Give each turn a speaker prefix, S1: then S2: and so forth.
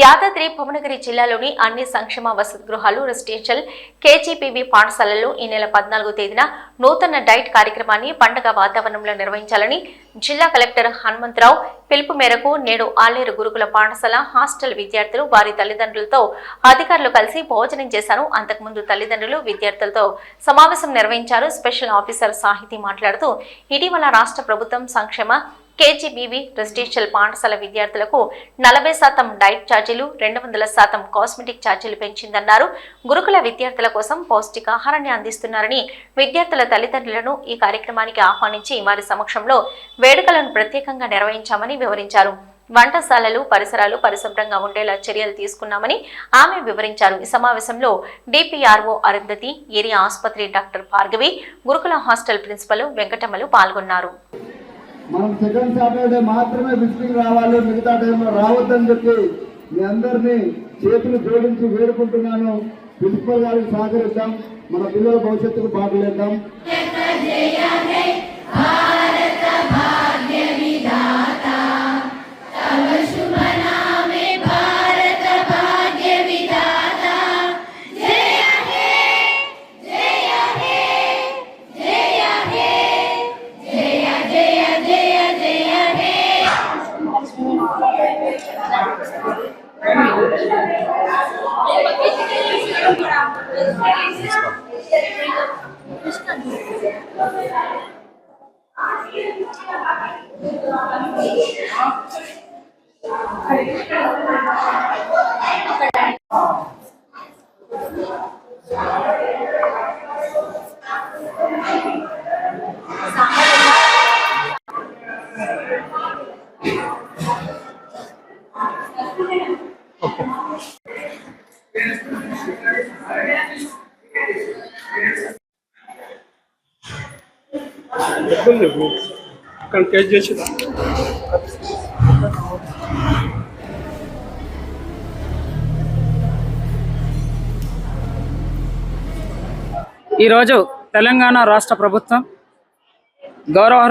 S1: యాదాద్రి భువనగిరి జిల్లాలోని అన్ని సంక్షేమ వసతి గృహాలు, రెసిడెన్షియల్ కేజీపీవీ పాఠశాలల్లో ఈ నెల 14వ తేదీన నూతన డైట్ కార్యక్రమాన్ని పండుగ వాతావరణంలో నిర్వహించాలని జిల్లా కలెక్టర్ హనుమంతరావు పిలుపు మేరకు నేడు ఆలేరు గురుకుల పాఠశాల హాస్టల్ విద్యార్థులు వారి తల్లిదండ్రులతో అధికారులు కలిసి భోజనం చేశారు. అంతకుముందు తల్లిదండ్రులు విద్యార్థులతో సమావేశం నిర్వహించారు. స్పెషల్ ఆఫీసర్ సాహితీ మాట్లాడుతూ ఇటీవల రాష్ట్ర ప్రభుత్వం సంక్షేమ కేజీబీవీ రెసిడెన్షియల్ పాఠశాల విద్యార్థులకు 40% డైట్ ఛార్జీలు, 200% కాస్మెటిక్ ఛార్జీలు పెంచిందన్నారు. గురుకుల విద్యార్థుల కోసం పౌష్టికాహారాన్ని అందిస్తున్నారని, విద్యార్థుల తల్లిదండ్రులను ఈ కార్యక్రమానికి ఆహ్వానించి వారి సమక్షంలో వేడుకలను ప్రత్యేకంగా నిర్వహించామని వివరించారు. వంటశాలలు, పరిసరాలు పరిశుభ్రంగా ఉండేలా చర్యలు తీసుకున్నామని ఆమె వివరించారు. ఈ సమావేశంలో డిపిఆర్ఓ అరుంధతి, ఏరియా ఆసుపత్రి డాక్టర్ భార్గవి, గురుకుల హాస్టల్ ప్రిన్సిపల్ వెంకటమ్మలు పాల్గొన్నారు.
S2: మనం సెకండ్ సాటర్డే మాత్రమే విజిటింగ్ రావాలి, మిగతా టైంలో రావద్దని చెప్పి మీ అందరినీ చేతులు జోడించి వేడుకుంటున్నాను. ప్రిన్సిపల్ గారికి సహకరిద్దాం, మన పిల్లల భవిష్యత్తుకు బాగులేద్దాం.
S3: ఈరోజు తెలంగాణ రాష్ట్ర ప్రభుత్వం గౌరవ